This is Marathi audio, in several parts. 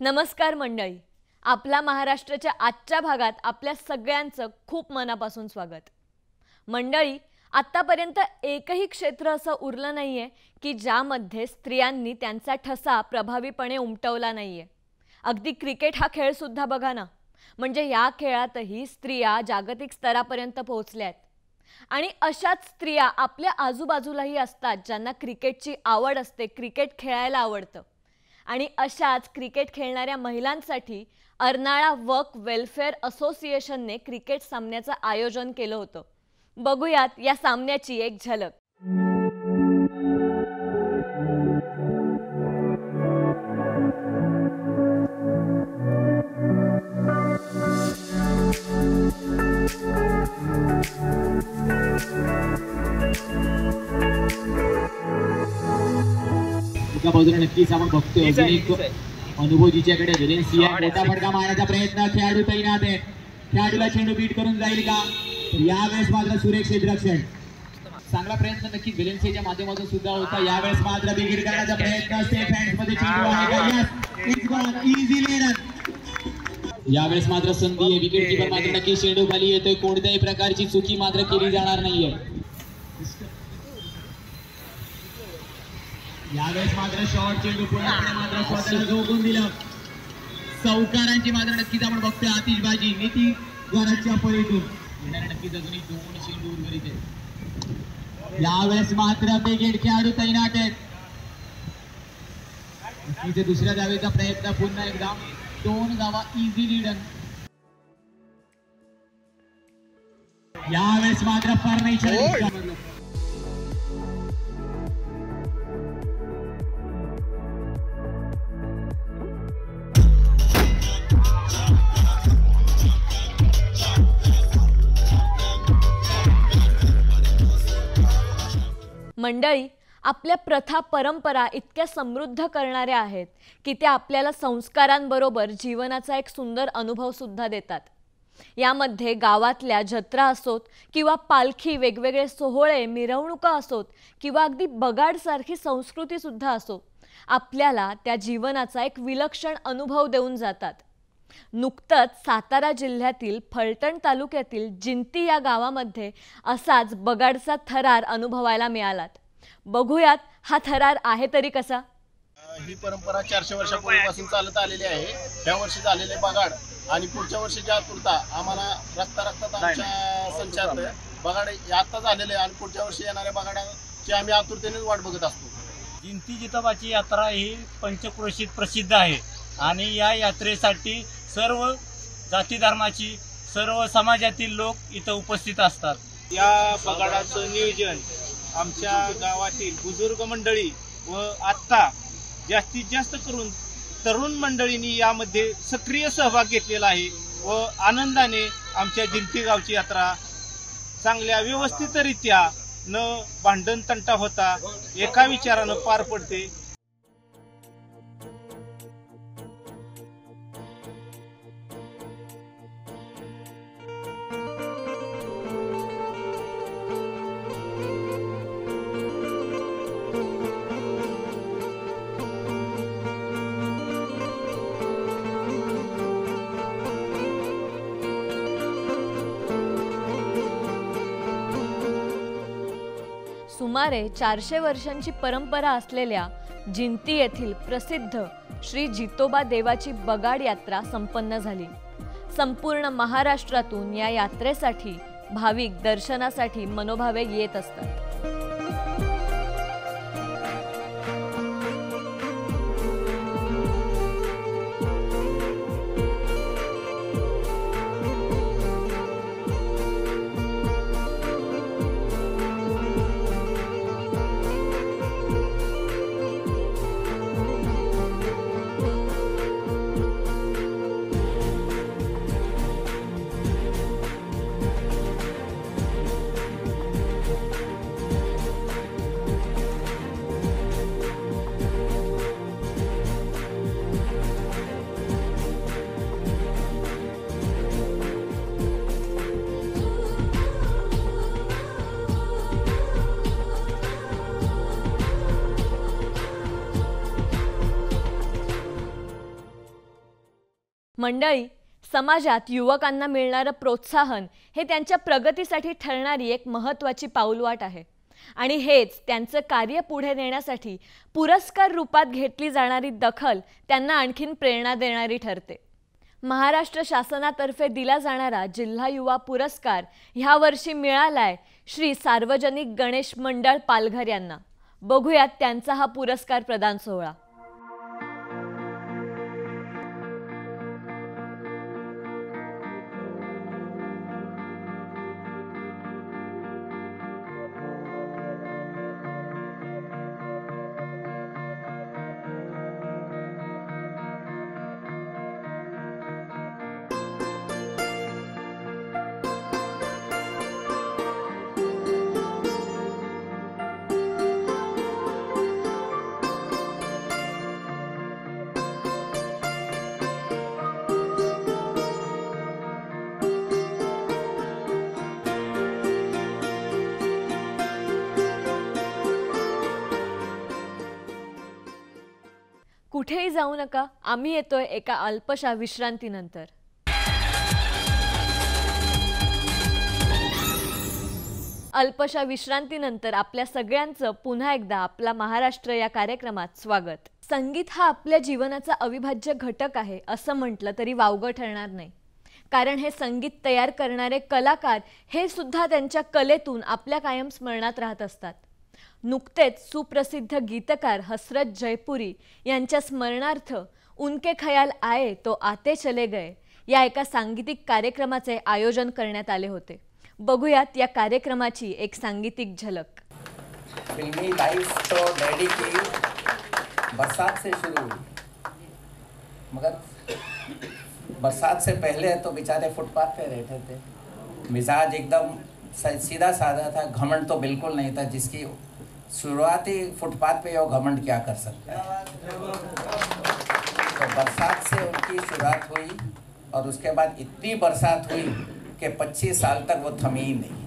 नमस्कार मंडळी, आपला महाराष्ट्राच्या आजच्या भागात आपल्या सगळ्यांचं खूप मनापासून स्वागत। मंडळी, आतापर्यंत एकही क्षेत्र असं उरलं नाहीये की ज्यामध्ये स्त्रियांनी त्यांचा ठसा प्रभावीपणे उमटवला नाहीये। अगदी क्रिकेट हा खेळ सुद्धा बघा ना, म्हणजे या खेळातही स्त्रिया जागतिक स्तरापर्यंत पोहोचल्यात। आणि अशाच स्त्रिया आपल्या आजूबाजूलाही असतात ज्यांना क्रिकेटची आवड असते, क्रिकेट खेळायला आवडतं। आणि अशाच क्रिकेट खेळणाऱ्या महिलांसाठी अर्नाळा वर्क वेलफेअर असोसिएशनने क्रिकेट सामन्याचं आयोजन केलं होतं। बघूयात या सामन्याची एक झलक। एका बाजूला नक्कीच आपण बघतोय अनुभव जिच्याकडे वेलेन्सी आहे, मोठा फटका मारण्याचा प्रयत्न, खेळाडू तैनात आहे, खेळाडूला चेंडू बीट करून जाईल का? यावेळेस मात्र सुरेख क्षेत्ररक्षण, चांगला प्रयत्न नक्की वेलेन्सीच्या माध्यमातून सुद्धा होता। यावेळेस मात्र बिगिड करण्याचा प्रयत्न, सेफ हँड्स मध्ये चेंडू आहे का? Yes, it's gone, easily run. यावेळेस मात्र संधी आहे, विकेट कीपर मात्र नक्की चेंडू खाली येतोय, कोणत्याही प्रकारची चुकी मात्र केली जाणार नाहीये। यावेळेस मात्र शॉर्ट चेंडू पूर्णपणे मात्र स्वतःला झोकून दिलं। चौकारांची मात्र नक्कीच आपण बघतोय आतिषबाजी, नीती घराच्या परीतून नक्कीच अजूनही 2 चेंडू उर्वरित आहेत। यावेळेस मात्र बेगेड खेळाडू तैनात आहेत, नक्कीच दुसऱ्या धावेचा प्रयत्न, पुन्हा एकदा 2 धावा इझिली रन। यावेळेस मात्र फॉर्मेशन, मंडळी, आपल्या प्रथा परंपरा इतक्या समृद्ध करणाऱ्या आहेत की त्या आपल्याला संस्कारांबरोबर जीवनाचा एक सुंदर अनुभव सुद्धा देतात। यामध्ये गावातल्या जत्रा असोत किंवा पालखी, वेगवेगळे सोहळे, मिरवणुका असोत किंवा अगदी बगाडसारखी संस्कृती सुद्धा असो, आपल्याला त्या जीवनाचा एक विलक्षण अनुभव देऊन जातात। नुकतंच सातारा जिल्ह्यातील फलटण तालुक्यातील जिंती या गावामध्ये असाच बगाडचा थरार अनुभवायला मिळालात। बघूयात हा थरार आहे तरी कसा। ही परंपरा 400 वर्षापूर्वीपासून चालत आलेली आहे। या वर्षी झालेले बगाड आणि पुढच्या वर्षीची आतुरता आम्हाला रक्तात आमच्या संचार बगाड आता झालेले आणि पुढच्या वर्षी येणाऱ्या बगाडाची आम्ही आतुरतेने वाट बघत असतो। जिंती जितोबाची यात्रा ही पंचक्रोशीत प्रसिद्ध आहे आणि या यात्रेसाठी सर्व जाती धर्माची, सर्व समाजातील लोक इथं उपस्थित असतात। या बगाडाचं नियोजन आमच्या गावातील बुजुर्ग मंडळी व आत्ता जास्तीत जास्त करून तरुण मंडळींनी यामध्ये सक्रिय सहभाग घेतलेला आहे व आनंदाने आमच्या जिंती गावची यात्रा चांगल्या व्यवस्थितरित्या न भांडण तंटा होता एका विचारानं पार पडते। सुमारे 400 वर्षांची परंपरा असलेल्या जिंती येथील प्रसिद्ध श्री जितोबा देवाची बगाड यात्रा संपन्न झाली। संपूर्ण महाराष्ट्रातून या यात्रेसाठी भाविक दर्शनासाठी मनोभावे येत असतात। मंडळी, समाजात युवकांना मिळणारं प्रोत्साहन हे त्यांच्या प्रगतीसाठी ठरणारी एक महत्त्वाची पाऊलवाट आहे आणि हेच त्यांचं कार्य पुढे नेण्यासाठी पुरस्कार रूपात घेतली जाणारी दखल त्यांना आणखीन प्रेरणा देणारी ठरते. महाराष्ट्र शासनातर्फे दिला जाणारा जिल्हा युवा पुरस्कार ह्यावर्षी मिळालाय श्री सार्वजनिक गणेश मंडळ पालघर यांना. बघूयात त्यांचा हा पुरस्कार प्रदान सोहळा. कुठेही जाऊ नका, आम्ही येतोय एका अल्पशा विश्रांतीनंतर. अल्पशा विश्रांतीनंतर आपल्या सगळ्यांचं पुन्हा एकदा आपला महाराष्ट्र या कार्यक्रमात स्वागत. संगीत हा आपल्या जीवनाचा अविभाज्य घटक आहे असं म्हटलं तरी वावगं ठरणार नाही. कारण हे संगीत तयार करणारे कलाकार हे सुद्धा त्यांच्या कलेतून आपल्या कायम स्मरणात राहत असतात. नुकतेच सुप्रसिद्ध गीतकार हसरत जयपुरी यांच्या स्मरणार्थ उनके ख्याल आए तो आते चले गए या एका सांगीतिक कार्यक्रमाचे आयोजन करण्यात आले होते. बघूयात या कार्यक्रमाची एक सांगीतिक झलक. फिल्मी लाइफ तो डैडी की बरसात से शुरू हुई, मगर बरसात से पहले तो बेचारे फुटपाथ पे रहते थे. मिजाज एकदम सीधा साधा था, घमंड तो बिल्कुल नहीं था. जिसकी शुरुआती फुटपाथ पे वो घमंड क्या कर सकता है. तो बरसात से उनकी शुरुआत हुई और उसके बाद इतनी बरसात हुई कि 25 साल तक वो थमी ही नहीं.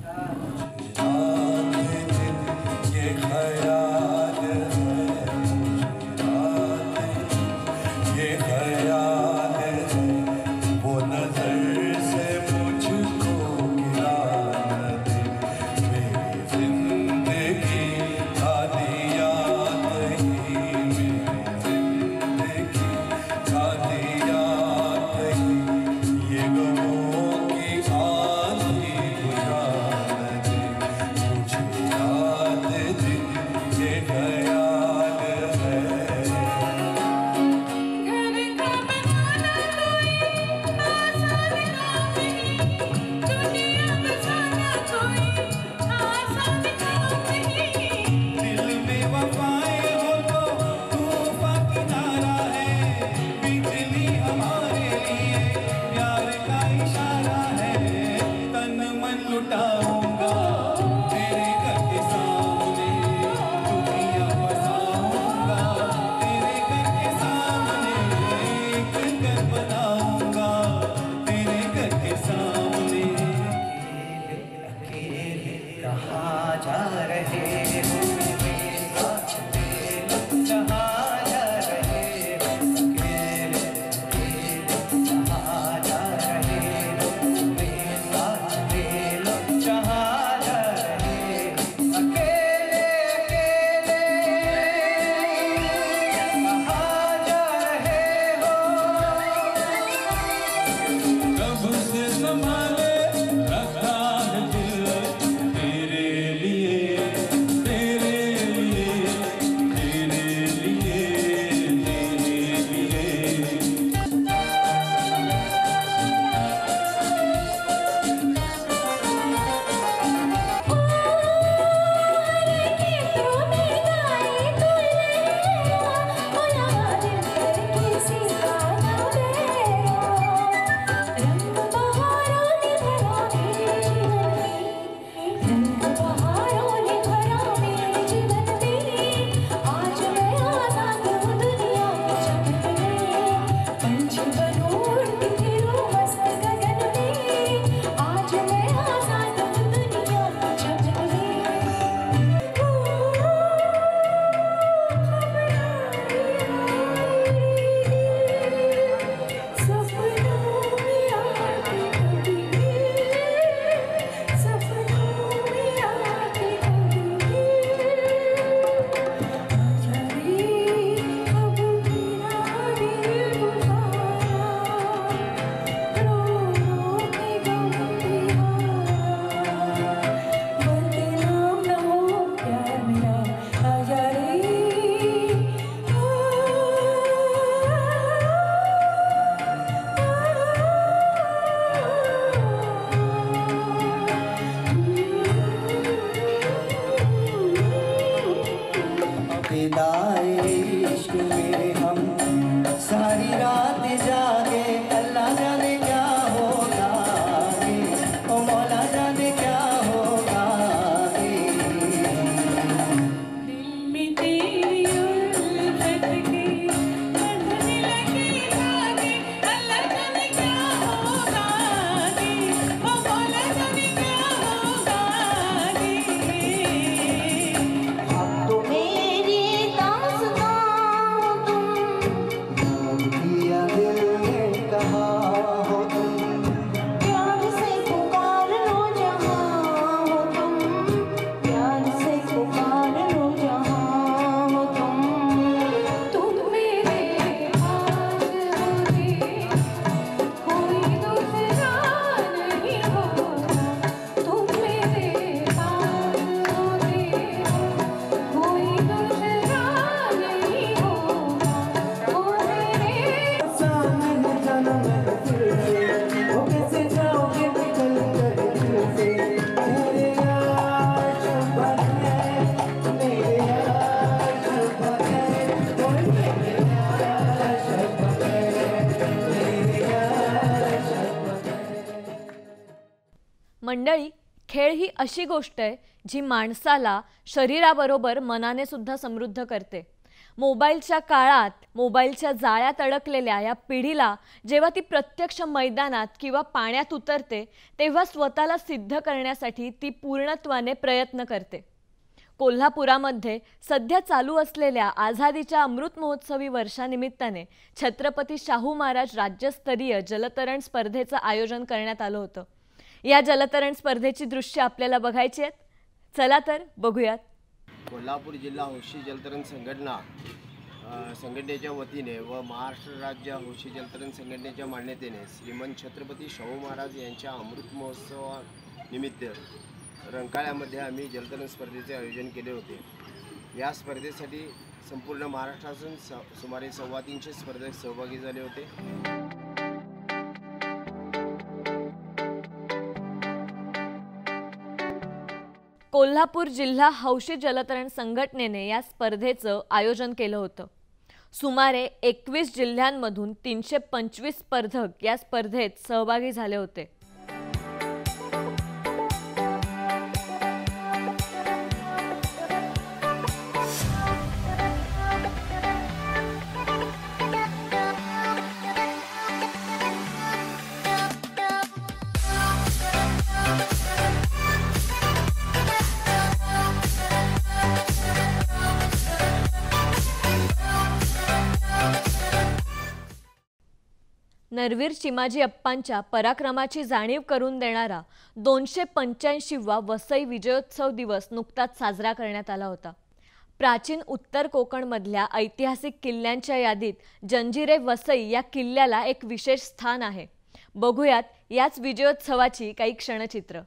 जागे जागे अल्लाह जाने क्या होगा आगे, ओ मौला जाने क्या होगा आगे। दिल में तेरी उल्फत की बढ़ने लगी आगे, अल्लाह जाने क्या होगा आगे, ओ मौला जाने क्या होगा आगे। अब तो मेरी दास्तां तुम किया दिल ने कहा हो तुम, प्यार से पुकार लो जहाँ हो तुम, प्यार से पुकार लो जहाँ हो तुम मेरे पास होते कोई दूसरा नहीं होता, तुम मेरे पास होते कोई दूसरा नहीं होता, ओ मेरे सामने जन्म है फिर से, ओ कैसे जाओगे निकल कर दिल से, मेरे यार शुभ है, मेरे यार शुभ है, ओ मेरे यार शुभ है, मेरे यार शुभ है। मंडळी, खेळ ही अशी गोष्ट आहे जी माणसाला शरीराबरोबर मनाने सुद्धा समृद्ध करते. मोबाईलच्या काळात मोबाईलच्या जाळ्यात अडकलेल्या या पिढीला जेव्हा ती प्रत्यक्ष मैदानात किंवा पाण्यात उतरते तेव्हा स्वतःला सिद्ध करण्यासाठी ती पूर्णत्वाने प्रयत्न करते. कोल्हापुरामध्ये सध्या चालू असलेल्या आझादीच्या अमृत महोत्सवी वर्षानिमित्ताने छत्रपती शाहू महाराज राज्यस्तरीय जलतरण स्पर्धेचं आयोजन करण्यात आलं होतं. या जलतरण स्पर्धेची दृश्य आपल्याला बघायची आहेत. चला तर बघूयात. कोल्हापूर जिल्हा हौशी जलतरण संघटनेच्या वतीने व महाराष्ट्र राज्य हौशी जलतरण संघटनेच्या मान्यतेने श्रीमंत छत्रपती शाहू महाराज यांच्या अमृत महोत्सवानिमित्त रंकाळ्यामध्ये आम्ही जलतरण स्पर्धेचे आयोजन केले होते. या स्पर्धेसाठी संपूर्ण महाराष्ट्रातून सुमारे 350 स्पर्धक सहभागी झाले होते. कोल्हापूर जिल्हा हौशी जलतरण संघटनेने या स्पर्धेचं आयोजन केलं होतं. सुमारे 21 जिल्ह्यांमधून 325 स्पर्धक या स्पर्धेत सहभागी झाले होते. नरवीर चिमाजी अप्पांच्या पराक्रमाची जाणीव करून देणारा 285वा वसई विजयोत्सव दिवस नुकताच साजरा करण्यात आला होता. प्राचीन उत्तर कोकणमधल्या ऐतिहासिक किल्ल्यांच्या यादीत जंजिरे वसई या किल्ल्याला एक विशेष स्थान आहे. बघूयात याच विजयोत्सवाची काही क्षणचित्र.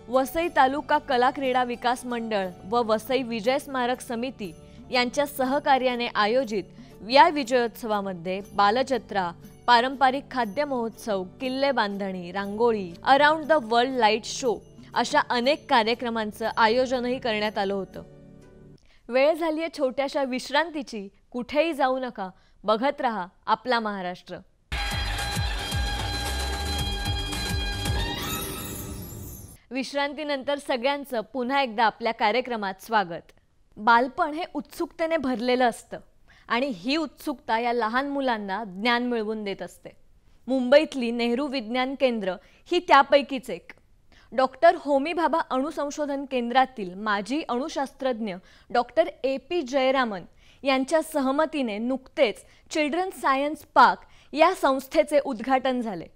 वसई तालुका कला क्रीडा विकास मंडळ व वसई विजय स्मारक समिती यांच्या सहकार्याने आयोजित या विजयोत्सवामध्ये बालजत्रा, पारंपरिक खाद्य महोत्सव, किल्ले बांधणी, रांगोळी, around the world light show अशा अनेक कार्यक्रमांचं आयोजनही करण्यात आलं होतं. वेळ झाली आहे छोट्याशा विश्रांतीची. कुठेही जाऊ नका, बघत रहा आपला महाराष्ट्र. विश्रांतीनंतर सगळ्यांचं पुन्हा एकदा आपल्या कार्यक्रमात स्वागत. बालपण हे उत्सुकतेने भरलेलं असतं आणि ही उत्सुकता या लहान मुलांना ज्ञान मिळवून देत असते. मुंबईतली नेहरू विज्ञान केंद्र ही त्यापैकीच एक. डॉक्टर होमी भाभा अणुसंशोधन केंद्रातील माजी अणुशास्त्रज्ञ डॉक्टर AP जयरामन यांच्या सहमतीने नुकतेच चिल्ड्रन सायन्स पार्क या संस्थेचे उद्घाटन झाले.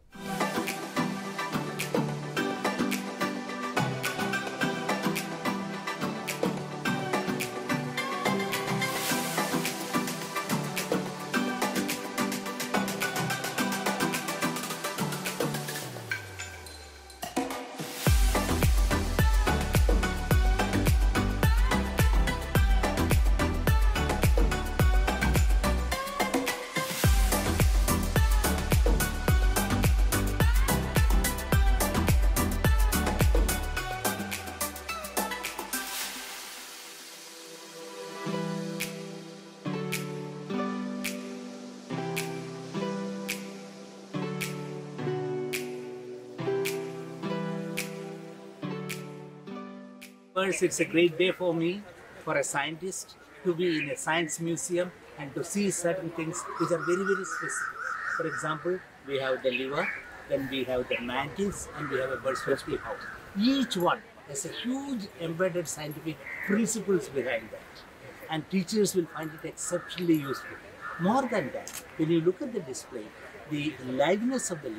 First, it's a great day for me, for a scientist, to be in a science museum and to see certain things which are very, very specific. For example, we have the liver, then we have the mantis, and we have a bird's nest house. Each one has a huge embedded scientific principles behind that, and teachers will find it exceptionally useful. More than that, when you look at the display, the liveliness of the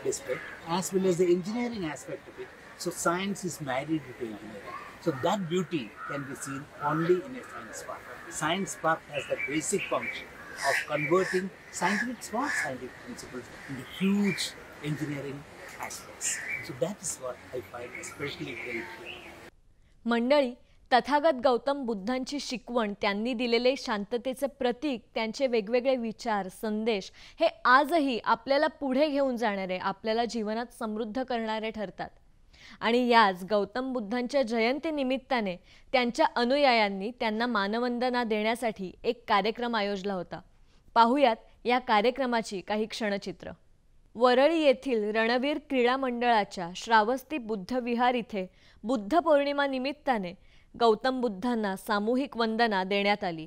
display, as well as the engineering aspect of it. So science is married with engineering. So that beauty can be seen only in a science park. Science park has the basic function of converting small scientific principles into huge engineering aspects. So that is what I find especially great here. मंडळी, तथागत गौतम बुद्धांची शिकवण, त्यांनी दिलेले शांततेचे प्रतीक, त्यांचे वेगवेगळे विचार, संदेश हे आजही आपल्याला पुढे घेऊन जाणारे, आपल्याला जीवनात समृद्ध करणारे ठरतात. आणि याच गौतम बुद्धांच्या जयंती निमित्ताने त्यांच्या अनुयायांनी त्यांना मानवंदना देण्यासाठी एक कार्यक्रम आयोजला होता. पाहुयात या कार्यक्रमाची काही क्षणचित्र. वरळी येथील रणवीर क्रीडा मंडळाच्या श्रावस्ती बुद्ध विहार इथे बुद्ध पौर्णिमा निमित्ताने गौतम बुद्धांना सामूहिक वंदना देण्यात आली.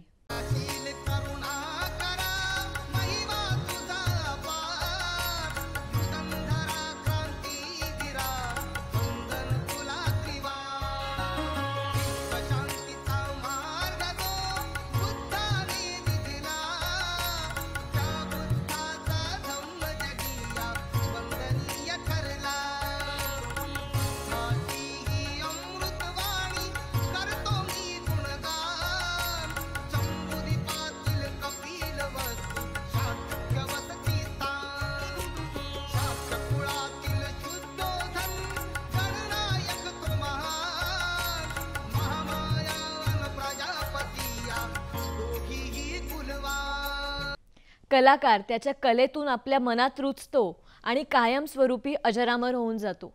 कलाकार त्याच्या कलेतून आपल्या मनात रुजतो आणि कायमस्वरूपी अजरामर होऊन जातो.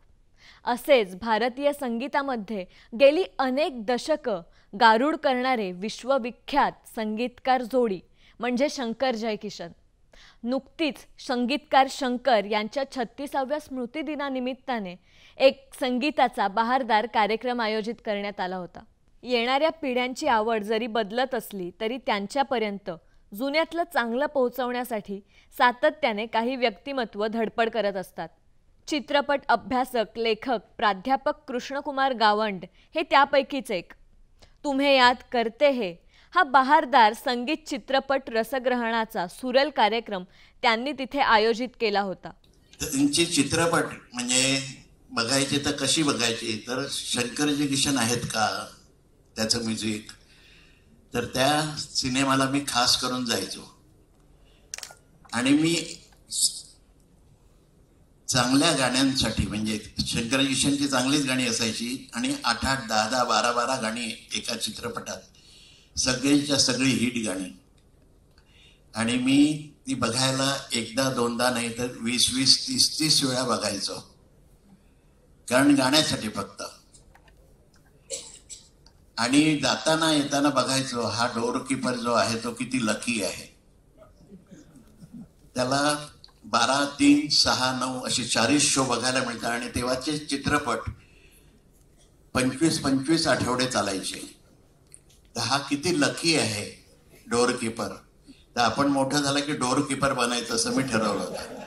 असेच भारतीय संगीतामध्ये गेली अनेक दशकं गारुड करणारे विश्वविख्यात संगीतकार जोडी म्हणजे शंकर जयकिशन. नुकतीच संगीतकार शंकर यांच्या 36व्या स्मृतिदिनानिमित्ताने एक संगीताचा बहारदार कार्यक्रम आयोजित करण्यात आला होता. येणाऱ्या पिढ्यांची आवड जरी बदलत असली तरी त्यांच्यापर्यंत जुन्यातलं चांगलं पोहोचवण्यासाठी सातत्याने काही व्यक्तिमत्व धडपड करत असतात. चित्रपट अभ्यासक, लेखक, प्राध्यापक कृष्णकुमार गावंड हे त्यापैकीच एक. तुम्हे याद करते हे हा बहारदार संगीत चित्रपट रसग्रहणाचा सुरेल कार्यक्रम त्यांनी तिथे आयोजित केला होता. त्यांचे चित्रपट म्हणजे बघायचे तर कशी बघायची, तर शंकर जयकिशन आहेत का त्याचं म्युझिक, तर त्या सिनेमाला मी खास करून जायचो आणि मी चांगल्या गाण्यांसाठी म्हणजे शंकर जयकिशनची चांगलीच गाणी असायची आणि 8-8, 10-10, 12-12 गाणी एका चित्रपटात, सगळीच्या सगळी हिट गाणी, आणि मी ती बघायला एकदा दोनदा नाही तर 20-20, 30-30 वेळा बघायचो, कारण गाण्यासाठी फक्त. आणि जाताना येताना बघायचो हा डोर कीपर जो आहे तो किती लकी आहे, त्याला 12, 3, 6, 9 असे 40 शो बघायला मिळतात आणि तेव्हाचे चित्रपट 25-25 आठवडे चालायचे. तर हा किती लकी आहे डोर कीपर. तर आपण मोठं झालं की डोर कीपर बनायचं असं मी ठरवलं होतं.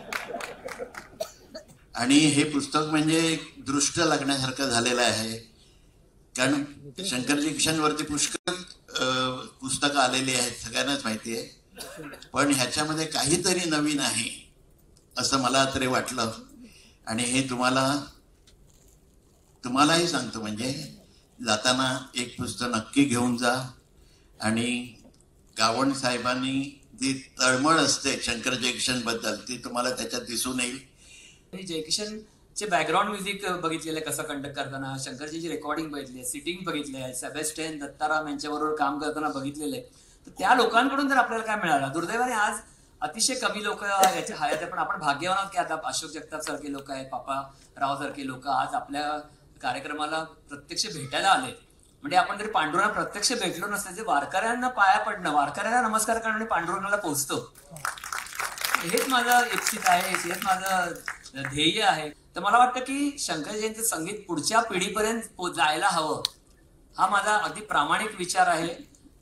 आणि हे पुस्तक म्हणजे एक दृष्ट लागण्यासारखं झालेलं आहे. कारण शंकरजी किशनवरती पुष्कळ पुस्तकं आलेली आहेत, सगळ्यांनाच माहिती आहे. पण ह्याच्यामध्ये काहीतरी नवीन आहे असं मला तरी वाटलं. आणि हे तुम्हालाही सांगतो, म्हणजे जाताना एक पुस्तक नक्की घेऊन जा. आणि गावण साहेबांनी जी तळमळ असते शंकर जयकिशन बद्दल ती तुम्हाला त्याच्यात दिसून येईल. जयकिशनचे बॅकग्राऊंड म्युझिक बघितलेलं कसं कंडक्ट करताना, शंकरजीची रेकॉर्डिंग बघितली, सिटिंग बघितली आहे, सेबॅस्टियन दत्ताराम यांच्याबरोबर काम करताना बघितलेलं आहे. तर त्या लोकांकडून जर आपल्याला काय मिळालं, दुर्दैवाने आज अतिशय कमी लोक याच्या हयात आहे. पण आपण भाग्यवान आहोत की आता अशोक जगताप सारखे लोक आहेत, पापा राव सारखे लोक आज आपल्या कार्यक्रमाला प्रत्यक्ष भेटायला आले. म्हणजे आपण जरी पांडुरंगाला प्रत्यक्ष भेटलो नसतं, जे वारकऱ्यांना पाया पडणं, वारकऱ्यांना नमस्कार करणं पांडुरंगाला पोहोचतो, हेच माझं इच्छित आहे, हेच माझं ध्येय आहे. तर मला वाटतं की शंकरजींचं संगीत पुढच्या पिढीपर्यंत जायला हवं, हा माझा अगदी प्रामाणिक विचार आहे.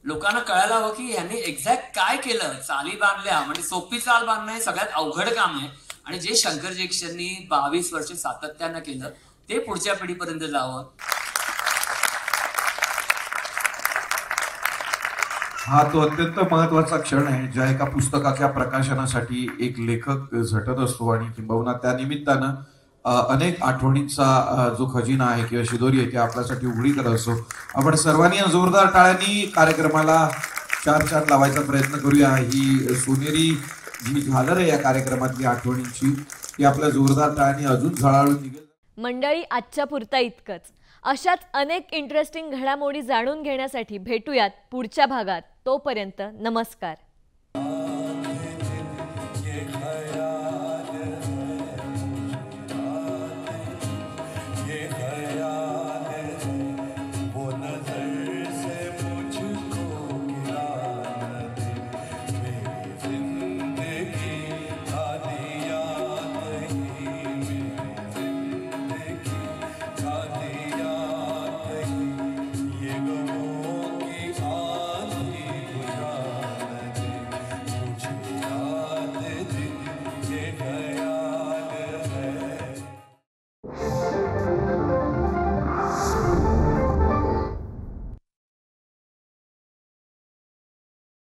लोकांना कळायला हवं की यांनी एक्झॅक्ट काय केलं. चाली बांधल्या म्हणजे सोपी चाल बांधणं हे सगळ्यात अवघड काम आहे. आणि जे शंकर जयकिशननी 22 वर्ष सातत्यानं केलं ते पुढच्या पिढीपर्यंत जावं. हा तो अत्यंत महत्वाचा क्षण आहे, ज्या एका पुस्तकाच्या प्रकाशनासाठी एक लेखक झटत असतो. आणि किंबहुना त्या निमित्तानं अनेक आठवणींचा जो खजिना आहे किंवा शिदोरी आहे ती आपल्यासाठी उघडी करत असतो. आपण सर्वांनी जोरदार टाळ्यांनी कार्यक्रमाला चार लावायचा प्रयत्न करूया. ही सोनेरी जी झालर आहे या कार्यक्रमातली आठवणींची, ती आपल्या जोरदार टाळ्यांनी अजून झळाळून निघेल. मंडळी, आजच्या पुरता इतकंच. अशाच अनेक इंटरेस्टिंग घडामोडी जाणून घेण्यासाठी भेटूयात पुढच्या भागात. तोपर्यंत नमस्कार.